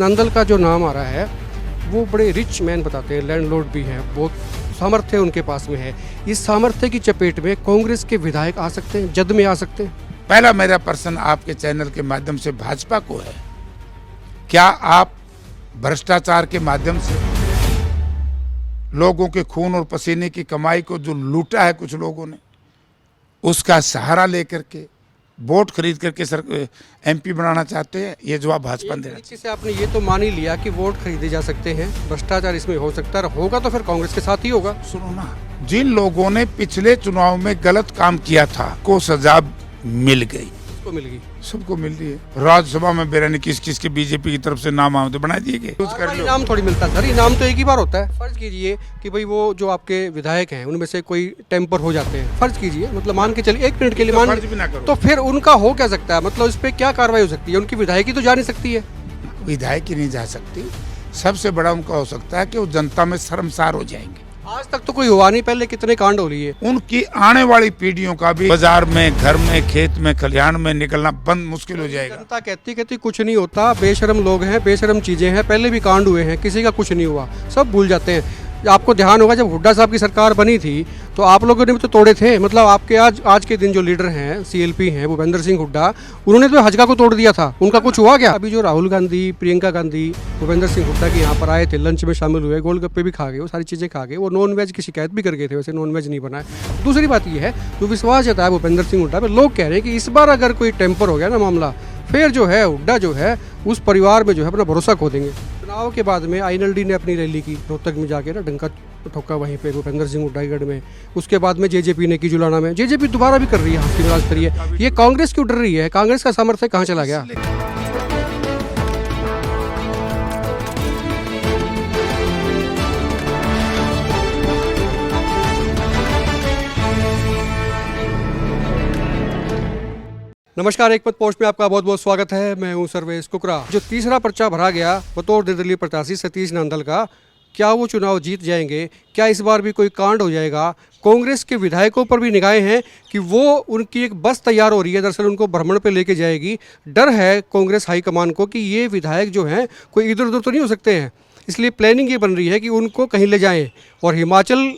नंदल का जो नाम आ रहा है वो बड़े रिच मैन बताते हैं, लैंडलॉर्ड भी हैं, बहुत सामर्थ्य उनके पास में है। इस सामर्थ्य की चपेट में कांग्रेस के विधायक आ सकते हैं, जद में आ सकते हैं। पहला मेरा प्रश्न आपके चैनल के माध्यम से भाजपा को है, क्या आप भ्रष्टाचार के माध्यम से लोगों के खून और पसीने की कमाई को जो लूटा है कुछ लोगों ने, उसका सहारा लेकर के वोट खरीद करके एमपी बनाना चाहते हैं? ये जवाब भाजपा देना चाहिए। से आपने ये तो मान ही लिया कि वोट खरीदे जा सकते हैं, भ्रष्टाचार इसमें हो सकता है, होगा तो फिर कांग्रेस के साथ ही होगा। सुनो ना, जिन लोगों ने पिछले चुनाव में गलत काम किया था को सजा मिल गई, मिल गई, सबको मिल रही है। राज्यसभा में बेरानी किस किस के बीजेपी की तरफ से नाम आम तो बना दिए गए। इनाम थोड़ी मिलता सर, इनाम तो एक ही बार होता है। फर्ज कीजिए कि भाई वो जो आपके विधायक हैं उनमें से कोई टेम्पर हो जाते हैं, फर्ज कीजिए, मतलब मान के चलिए, एक मिनट के लिए मान, भी ना करो तो फिर उनका हो क्या सकता है? मतलब इस पे क्या कार्रवाई हो सकती है? उनकी विधायकी तो जा नहीं सकती है। विधायक ही नहीं जा सकती। सबसे बड़ा उनका हो सकता है कि वो जनता में शर्मसार हो जाएंगे। आज तक तो कोई हुआ नहीं, पहले कितने कांड हो रही है। उनकी आने वाली पीढ़ियों का भी बाजार में, घर में, खेत में, खलिहान में निकलना बंद मुश्किल हो जाएगा। जनता कहती कुछ नहीं होता, बेशरम लोग हैं, बेशरम चीजें हैं, पहले भी कांड हुए हैं, किसी का कुछ नहीं हुआ, सब भूल जाते हैं। आपको ध्यान होगा जब हुड्डा साहब की सरकार बनी थी तो आप लोगों ने भी तो तोड़े थे। मतलब आपके आज के दिन जो लीडर हैं, सीएलपी हैं, भूपेंद्र सिंह हुड्डा, उन्होंने तो हजका को तोड़ दिया था। उनका कुछ हुआ क्या? अभी जो राहुल गांधी, प्रियंका गांधी, भूपेंद्र सिंह हुड्डा के यहाँ पर आए थे, लंच में शामिल हुए, गोलगप्पे भी खा गए, वो सारी चीज़ें खा गए, वो नॉन वेज की शिकायत भी कर गए थे, वैसे नॉन वेज नहीं बनाए। दूसरी बात ये है, जो विश्वास जताया भूपेंद्र सिंह हुड्डा पे, लोग कह रहे हैं कि इस बार अगर कोई टेम्पर हो गया ना मामला, फिर जो है हुड्डा जो है उस परिवार में जो है अपना भरोसा खो देंगे। चुनाव के बाद में आईएनएलडी ने अपनी रैली की रोहतक में जाके ना, डंका ठोका वहीं पे भूपेंद्र सिंह हुड्डागढ़ में। उसके बाद में जेजेपी ने की जुलाना में, जेजेपी दोबारा भी कर रही है, हाथ की राज करी है। ये कांग्रेस क्यों डर रही है? कांग्रेस का सामर्थ्य कहाँ चला गया? नमस्कार, एक पद पोस्ट में आपका बहुत बहुत स्वागत है। मैं हूं सर्वेश कुकरा। जो तीसरा पर्चा भरा गया बतौर निर्दलीय प्रत्याशी सतीश नंदल का, क्या वो चुनाव जीत जाएंगे? क्या इस बार भी कोई कांड हो जाएगा? कांग्रेस के विधायकों पर भी निगाहें हैं कि वो, उनकी एक बस तैयार हो रही है, दरअसल उनको भ्रमण पे लेके जाएगी। डर है कांग्रेस हाईकमान को कि ये विधायक जो हैं कोई इधर उधर तो नहीं हो सकते हैं, इसलिए प्लानिंग ये बन रही है कि उनको कहीं ले जाएं। और हिमाचल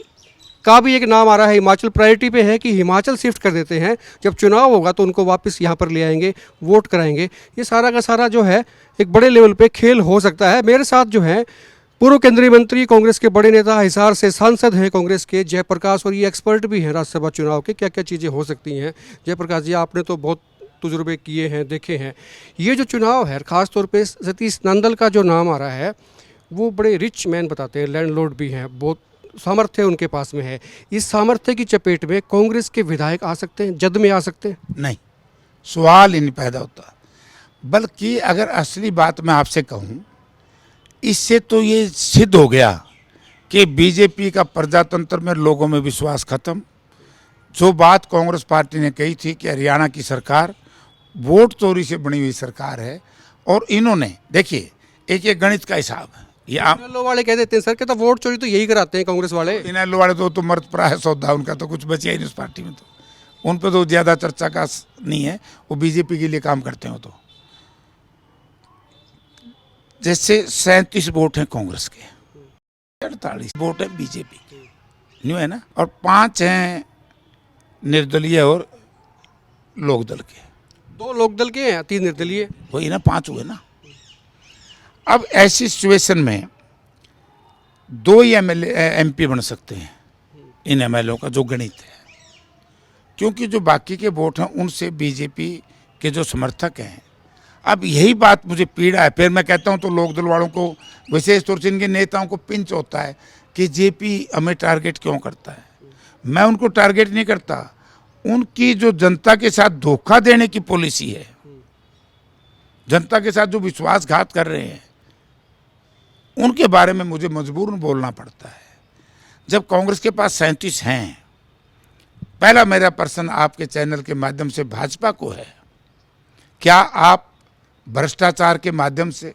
का भी एक नाम आ रहा है, हिमाचल प्रायोरिटी पे है कि हिमाचल शिफ्ट कर देते हैं, जब चुनाव होगा तो उनको वापस यहाँ पर ले आएंगे, वोट कराएंगे। ये सारा का सारा जो है एक बड़े लेवल पे खेल हो सकता है। मेरे साथ जो है पूर्व केंद्रीय मंत्री, कांग्रेस के बड़े नेता, हिसार से सांसद हैं कांग्रेस के, जयप्रकाश, और ये एक्सपर्ट भी हैं राज्यसभा चुनाव के, क्या क्या चीज़ें हो सकती हैं। जयप्रकाश जी, आपने तो बहुत तजुर्बे किए हैं, देखे हैं। ये जो चुनाव है, ख़ासतौर पर सतीश नंदल का जो नाम आ रहा है, वो बड़े रिच मैन बताते हैं, लैंडलॉर्ड भी हैं, बहुत सामर्थ्य उनके पास में है। इस सामर्थ्य की चपेट में कांग्रेस के विधायक आ सकते हैं, जद में आ सकते हैं? नहीं, सवाल ही नहीं पैदा होता। बल्कि अगर असली बात मैं आपसे कहूं, इससे तो ये सिद्ध हो गया कि बीजेपी का प्रजातंत्र में लोगों में विश्वास खत्म। जो बात कांग्रेस पार्टी ने कही थी कि हरियाणा की सरकार वोट चोरी से बनी हुई सरकार है, और इन्होंने, देखिए, एक गणित का हिसाब है। ये इनेलो वाले कह देते हैं सर कि तो वोट चोरी तो यही कराते हैं कांग्रेस वाले। इनेलो वाले तो मर्द प्राय सौदा, उनका तो कुछ बचा ही नहीं उस पार्टी में, तो उन पर तो ज़्यादा चर्चा का नहीं है, वो बीजेपी के लिए काम करते हो। तो जैसे 37 वोट हैं कांग्रेस के, 48 वोट है बीजेपी के, न्यू है ना, और 5 हैं निर्दलीय और लोकदल के। 2 लोकदल के हैं, 3 निर्दलीय, वही ना, 5 हुए ना। अब ऐसी सिचुएशन में 2 ही एमपी बन सकते हैं इन एमएलओ का, जो गणित है, क्योंकि जो बाकी के वोट हैं उनसे बीजेपी के जो समर्थक हैं। अब यही बात मुझे पीड़ा है। फिर मैं कहता हूं तो लोकदल वालों को, विशेष तौर से इनके नेताओं को पिंच होता है कि जेपी हमें टारगेट क्यों करता है। मैं उनको टारगेट नहीं करता, उनकी जो जनता के साथ धोखा देने की पॉलिसी है, जनता के साथ जो विश्वासघात कर रहे हैं, उनके बारे में मुझे मजबूरन बोलना पड़ता है। जब कांग्रेस के पास 37 हैं, पहला मेरा प्रश्न आपके चैनल के माध्यम से भाजपा को है, क्या आप भ्रष्टाचार के माध्यम से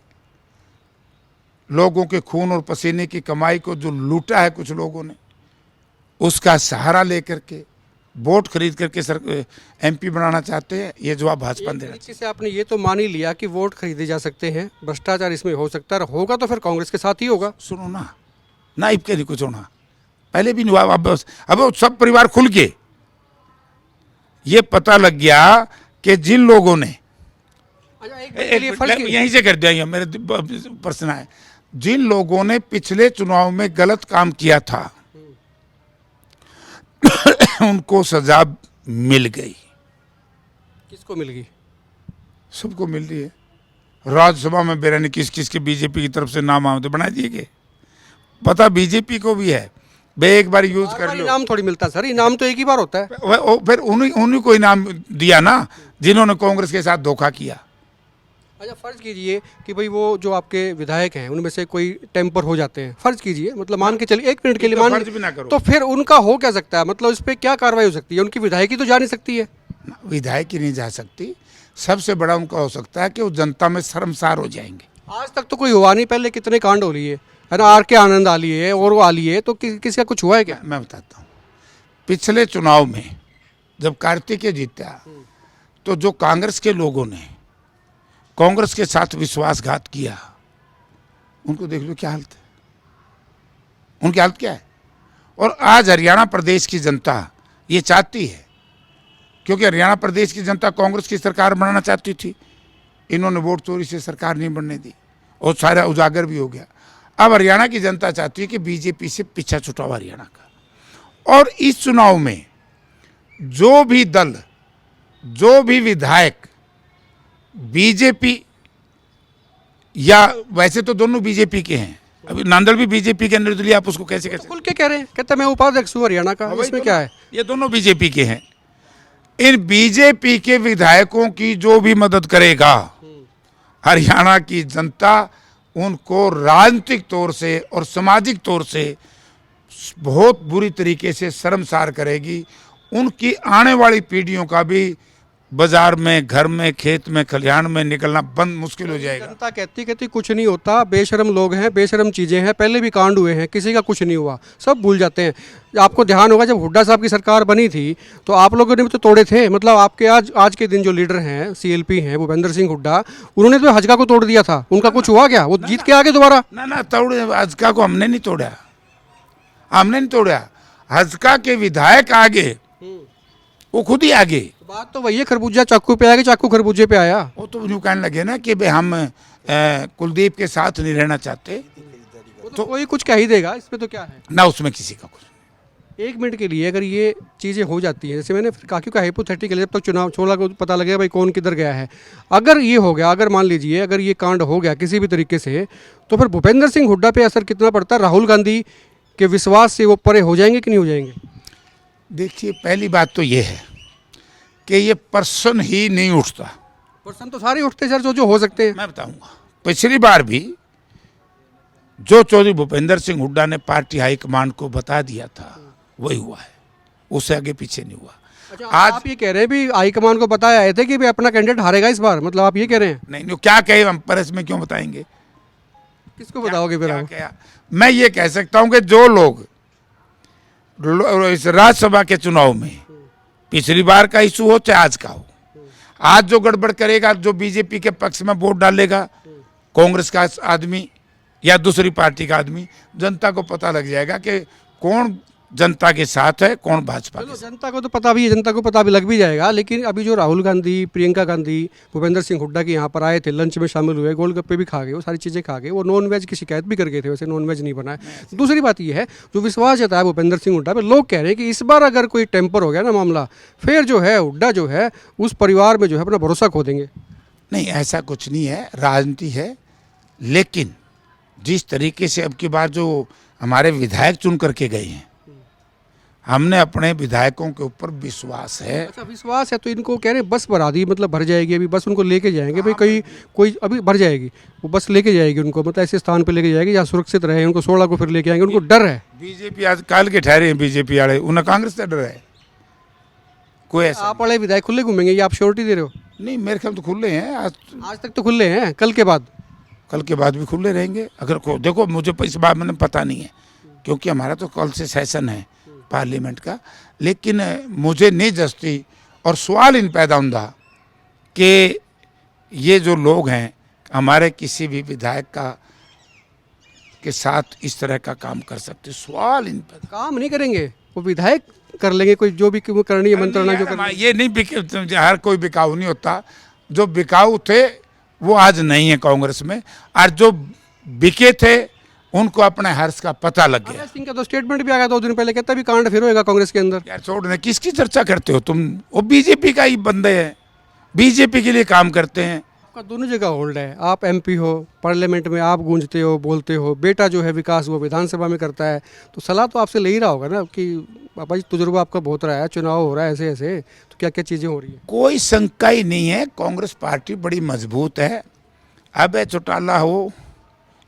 लोगों के खून और पसीने की कमाई को जो लूटा है कुछ लोगों ने, उसका सहारा लेकर के वोट खरीद करके सर एमपी बनाना चाहते हैं, ये जवाब भाजपा एक देना तरीके से आपने ये तो मान ही लिया कि वोट खरीदे जा सकते हैं, भ्रष्टाचार इसमें हो सकता है, होगा तो फिर कांग्रेस के साथ ही होगा। सुनो ना, नाइब के लिए कुछ होना पहले भी नहीं हुआ, अब वो सब परिवार खुल के ये पता लग गया कि जिन लोगों ने अच्छा, एक मिनट के लिए फर्क यहीं से कर दिया, मेरे प्रश्न है, जिन लोगों ने पिछले चुनाव में गलत काम किया था उनको सजा मिल गई। किसको मिल गई? सबको मिल रही है। राज्यसभा में बेरानी किस किस के बीजेपी की तरफ से नाम आमदे बना दिए गए, पता बीजेपी को भी है। वे एक बार यूज कर लो, इनाम थोड़ी मिलता सर, इनाम तो एक ही बार होता है। फिर उन्हीं को इनाम दिया ना जिन्होंने कांग्रेस के साथ धोखा किया। अच्छा, फर्ज कीजिए कि भाई वो जो आपके विधायक हैं उनमें से कोई टेम्पर हो जाते हैं, फर्ज कीजिए, मतलब मान के चलिए, एक मिनट के लिए मान, फर्ज भी ना करो तो फिर उनका हो क्या सकता है, मतलब इस पे क्या कार्रवाई हो सकती है? उनकी विधायकी तो जा नहीं सकती है। विधायक ही नहीं जा सकती, सबसे बड़ा उनका हो सकता है कि वो जनता में शर्मसार हो जाएंगे। आज तक तो कोई हुआ नहीं, पहले कितने कांड हो रही है ना, आर के आनंद आ लिए और वो आ लिए, तो किसी का कुछ हुआ है क्या? मैं बताता हूँ, पिछले चुनाव में जब कार्तिकेय जीता तो जो कांग्रेस के लोगों ने कांग्रेस के साथ विश्वासघात किया, उनको देख लो क्या हालत है, उनकी हालत क्या है। और आज हरियाणा प्रदेश की जनता ये चाहती है, क्योंकि हरियाणा प्रदेश की जनता कांग्रेस की सरकार बनाना चाहती थी, इन्होंने वोट चोरी से सरकार नहीं बनने दी और सारा उजागर भी हो गया। अब हरियाणा की जनता चाहती है कि बीजेपी से पीछा छुटाओ हरियाणा का। और इस चुनाव में जो भी दल, जो भी विधायक बीजेपी, या वैसे तो दोनों बीजेपी के हैं, अभी नांदल भी बीजेपी के निर्दलीय, आप उसको कैसे कैसे खुल के कह रहे हैं, कहते हैं मैं उपाध्यक्ष हूँ हरियाणा का, इसमें क्या है? ये दोनों बीजेपी के हैं। इन बीजेपी के विधायकों की जो भी मदद करेगा हरियाणा की जनता उनको राजनीतिक तौर से और सामाजिक तौर से बहुत बुरी तरीके से शर्मसार करेगी। उनकी आने वाली पीढ़ियों का भी बाजार में, घर में, खेत में, खलिहान में निकलना बंद मुश्किल हो जाएगा। जनता कहती कुछ नहीं होता, बेशरम लोग हैं, बेशरम चीज़ें हैं, पहले भी कांड हुए हैं, किसी का कुछ नहीं हुआ, सब भूल जाते हैं। आपको ध्यान होगा जब हुड्डा साहब की सरकार बनी थी तो आप लोगों ने भी तो तोड़े थे, मतलब आपके आज के दिन जो लीडर हैं सीएलपी हैं भूपेंद्र सिंह हुड्डा, उन्होंने तो हजका को तोड़ दिया था, उनका कुछ हुआ क्या? वो जीत के आगे दोबारा? ना तोड़े, हजका को हमने नहीं तोड़ा, हमने नहीं तोड़ा। हजका के विधायक आगे, वो खुद ही आगे। बात तो वही है, खरबूजा चाकू पे आया, चाकू खरबूजे पे आया। वो तो यूँ कहने लगे ना कि भाई हम कुलदीप के साथ नहीं रहना चाहते, तो कोई कुछ कह ही देगा, इसमें तो क्या है ना उसमें किसी का कुछ। एक मिनट के लिए अगर ये चीज़ें हो जाती हैं, जैसे मैंने फिर कहा, क्योंकि हाइपोथेटिकल जब तक चुनाव छोड़ा को पता लगेगा भाई कौन किधर गया है, अगर ये हो गया, अगर मान लीजिए अगर ये कांड हो गया किसी भी तरीके से, तो फिर भूपेंद्र सिंह हुड्डा पे असर कितना पड़ता है? राहुल गांधी के विश्वास से वो परे हो जाएंगे कि नहीं हो जाएंगे? देखिए, पहली बात तो ये है कि ये पर्सन ही नहीं उठता। पर्सन तो सारे उठते सर, जो हो सकते हैं। मैं बताऊंगा, पिछली बार भी जो चौधरी भूपेंद्र सिंह हुड्डा ने पार्टी हाईकमांड को बता दिया था वही हुआ है, उससे आगे पीछे नहीं हुआ। अच्छा, आज आप ये कह रहे हैं भी हाईकमान को बताया आए थे कि भाई अपना कैंडिडेट हारेगा इस बार, मतलब आप ये कह रहे हैं? नहीं, क्या कहे हम प्रेस में क्यों बताएंगे? किसको बताओगे फिर आप? मैं ये कह सकता हूं कि जो लोग इस राज्यसभा के चुनाव में पिछली बार का इशू हो चाहे आज का हो, आज जो गड़बड़ करेगा, जो बीजेपी के पक्ष में वोट डालेगा, कांग्रेस का आदमी या दूसरी पार्टी का आदमी, जनता को पता लग जाएगा कि कौन जनता के साथ है, कौन भाजपा के साथ। जनता को तो पता भी है, जनता को पता भी लग भी जाएगा, लेकिन अभी जो राहुल गांधी, प्रियंका गांधी, भूपेंद्र सिंह हुड्डा के यहाँ पर आए थे, लंच में शामिल हुए, गोलगप्पे भी खा गए, वो सारी चीज़ें खा गए, वो नॉन वेज की शिकायत भी कर गए थे, वैसे नॉन वेज नहीं बना है। दूसरी बात ये है, जो विश्वास जताया भूपेंद्र सिंह हुड्डा पे, लोग कह रहे हैं कि इस बार अगर कोई टेम्पर हो गया ना मामला, फिर जो है हुड्डा जो है उस परिवार में जो है अपना भरोसा खो देंगे। नहीं, ऐसा कुछ नहीं है, राजनीति है। लेकिन जिस तरीके से अब की बार जो हमारे विधायक चुन करके गए हैं, हमने अपने विधायकों के ऊपर विश्वास है। अच्छा, विश्वास है तो इनको कह रहे हैं बस भरा दी, मतलब भर जाएगी, अभी बस उनको लेके जाएंगे भाई, कोई अभी भर जाएगी, वो बस लेके जाएगी उनको, मतलब ऐसे स्थान पे लेके जाएगी जहाँ सुरक्षित रहे, उनको 16 को फिर लेके आएंगे, उनको डर है। बीजेपी आज काल के ठहरे हैं, बीजेपी वाले, उन्हें कांग्रेस से डर है कोई ऐसा? आप वाले विधायक खुले घूमेंगे, ये आप श्योरिटी दे रहे हो? नहीं, मेरे ख्याल तो खुले हैं। आज तक तो खुले हैं, कल के बाद भी खुले रहेंगे। अगर देखो, मुझे इस बार मैंने पता नहीं है, क्योंकि हमारा तो कल से सेशन है, पार्लियामेंट का, लेकिन मुझे नहीं जचती और सवाल इन पैदा होंदा कि ये जो लोग हैं हमारे किसी भी विधायक का के साथ इस तरह का काम कर सकते, सवाल इन पैदा। काम नहीं करेंगे, वो विधायक कर लेंगे, कोई जो भी करनी है मंत्रणा जो करनी है। ये नहीं हर कोई बिकाऊ नहीं होता, जो बिकाऊ थे वो आज नहीं है कांग्रेस में, और जो बिके थे उनको अपने हर्ष का पता लग गया। अभय सिंह का तो स्टेटमेंट भी आ गया 2 दिन पहले, कहता भी कांड फिर होएगा कांग्रेस के अंदर। यार छोड़ने, किसकी चर्चा करते हो तुम? वो बीजेपी का ही बंदे हैं, बीजेपी के लिए काम करते हैं। आपका दोनों जगह होल्ड है, आप एमपी हो, पार्लियामेंट में आप गूंजते हो, बोलते हो, बेटा जो है विकास वो विधानसभा में करता है, तो सलाह तो आपसे ले ही रहा होगा ना कि पापा जी तजुर्बा आपका बहुत रहा है, चुनाव हो रहा है ऐसे ऐसे, तो क्या क्या चीज़ें हो रही है। कोई शंका ही नहीं है, कांग्रेस पार्टी बड़ी मजबूत है। अब है चौटाला हो,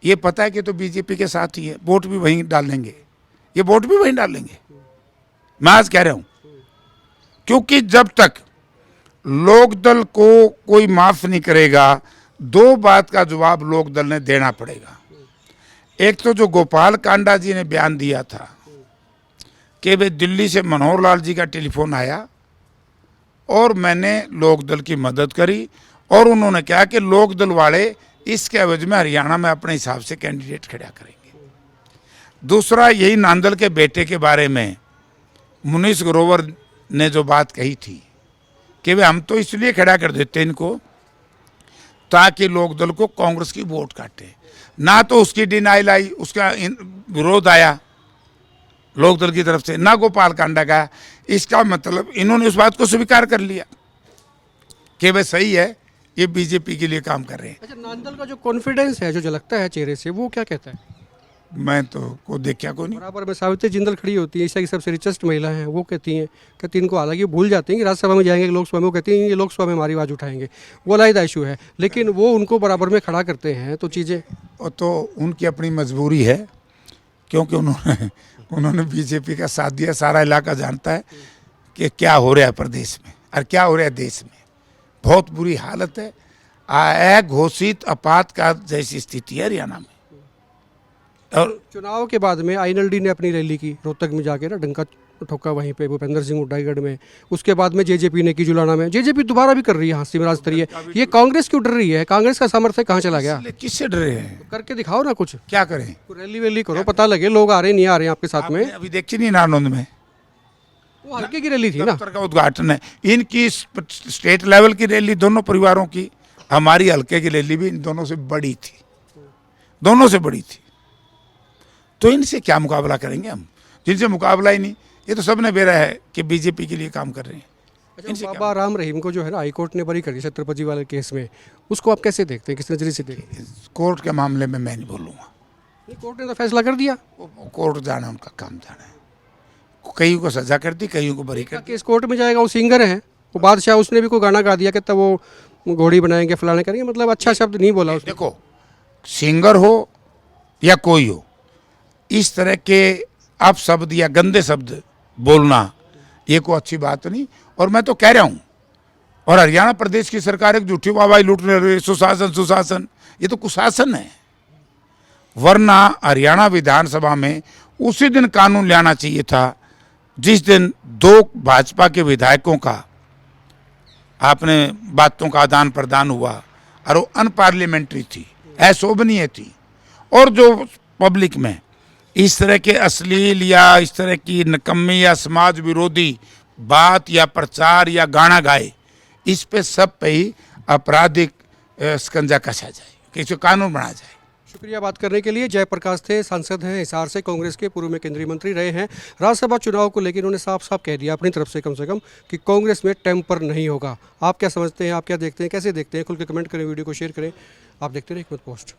ये पता है कि तो बीजेपी के साथ ही है, वोट भी वहीं डालेंगे, ये वोट भी वहीं डालेंगे, मैं आज कह रहा हूँ। क्योंकि जब तक लोकदल को कोई माफ नहीं करेगा, 2 बात का जवाब लोकदल ने देना पड़ेगा। एक तो जो गोपाल कांडा जी ने बयान दिया था कि वे दिल्ली से मनोहर लाल जी का टेलीफोन आया और मैंने लोकदल की मदद करी, और उन्होंने कहा कि लोकदल वाले इसके एवज में हरियाणा में अपने हिसाब से कैंडिडेट खड़ा करेंगे। दूसरा, यही नांदल के बेटे के बारे में मुनीष ग्रोवर ने जो बात कही थी कि वे हम तो इसलिए खड़ा कर देते इनको ताकि लोकदल को कांग्रेस की वोट काटे, ना तो उसकी डिनाइल आई, उसका विरोध आया लोकदल की तरफ से, ना गोपाल कांडा का। इसका मतलब इन्होंने उस बात को स्वीकार कर लिया कि वे सही है, ये बीजेपी के लिए काम कर रहे हैं। अच्छा, नांदल का जो कॉन्फिडेंस है, जो झलकता है चेहरे से, वो क्या कहता है? मैं तो को देखा को नहीं। बराबर में सावित्री जिंदल खड़ी होती है, एशिया की सबसे रिचेस्ट महिला है, वो कहती इनको, हालांकि भूल जाती हैं कि राज्यसभा में जाएंगे, लोकसभा में, वो कहती हैं ये लोकसभा में हमारी आवाज़ उठाएंगे, वो अलग इशू है, लेकिन वो उनको बराबर में खड़ा करते हैं, तो चीज़ें और तो उनकी अपनी मजबूरी है, क्योंकि उन्होंने बीजेपी का साथ दिया। सारा इलाका जानता है कि क्या हो रहा है प्रदेश में और क्या हो रहा है देश में, बहुत बुरी हालत है, अघोषित आपातकाल जैसी स्थिति है हरियाणा में। और चुनाव के बाद में आईएनएलडी ने अपनी रैली की रोहतक में जाके ना, डंका ठोका वहीं पे भूपेंद्र सिंह हुड्डागढ़ में, उसके बाद में जेजेपी ने की जुलाना में, जेजेपी दोबारा भी कर रही है हाँसी में राजस्तरीय। ये कांग्रेस क्यों डर रही है? कांग्रेस का सामर्थ्य कहाँ चला गया? किससे डरे हैं? तो करके दिखाओ ना कुछ, क्या करें? रैली वैली करो, पता लगे लोग आ रहे हैं नहीं आ रहे हैं आपके साथ में। अभी देखी नहीं नारनौंद में, वो हल्के की रैली थी ना, दफ्तर का उद्घाटन है, इनकी स्टेट लेवल की रैली दोनों परिवारों की, हमारी हल्के की रैली भी इन दोनों से बड़ी थी, दोनों से बड़ी थी। तो इनसे क्या मुकाबला करेंगे हम, जिनसे मुकाबला ही नहीं। ये तो सबने बेरा है कि बीजेपी के लिए काम कर रहे हैं। अच्छा, बाबा राम रहीम को जो है ना हाईकोर्ट ने बरी कर दिया छत्रपति वाले केस में, उसको आप कैसे देखते हैं, किस नजरिए से देखते हैं? कोर्ट के मामले में मैं नहीं बोलूँगा, कोर्ट ने तो फैसला कर दिया, कोर्ट जाना उनका काम जाना है। कईयों को सजा कर दी, कईयों को बरी कर दी। केस कोर्ट में जाएगा, वो सिंगर है, वो बादशाह, उसने भी कोई गाना गा दिया कि तब वो घोड़ी बनाएंगे फलाने करेंगे, मतलब अच्छा शब्द नहीं बोला उसने। देखो, सिंगर हो या कोई हो, इस तरह के अपशब्द या गंदे शब्द बोलना ये कोई अच्छी बात नहीं। और मैं तो कह रहा हूँ, और हरियाणा प्रदेश की सरकार एक झूठी वाहवाही लूटने रही, सुशासन सुशासन, ये तो कुशासन है। वरना हरियाणा विधानसभा में उसी दिन कानून लाना चाहिए था जिस दिन 2 भाजपा के विधायकों का आपने बातों का आदान प्रदान हुआ, और वो अनपार्लियामेंट्री थी, अशोभनीय थी। और जो पब्लिक में इस तरह के अश्लील या इस तरह की नकम्मी या समाज विरोधी बात या प्रचार या गाना गाए, इस पे सब पे ही आपराधिक शिकंजा कसा जाए, कि इसको कानून बना जाए। शुक्रिया बात करने के लिए। जयप्रकाश थे, सांसद हैं हिसार से, कांग्रेस के पूर्व में केंद्रीय मंत्री रहे हैं। राज्यसभा चुनाव को लेकर उन्होंने साफ साफ कह दिया अपनी तरफ से कम कि कांग्रेस में टेम्पर नहीं होगा। आप क्या समझते हैं, आप क्या देखते हैं, कैसे देखते हैं? खुल के कमेंट करें, वीडियो को शेयर करें। आप देखते रहे हिकमत पोस्ट।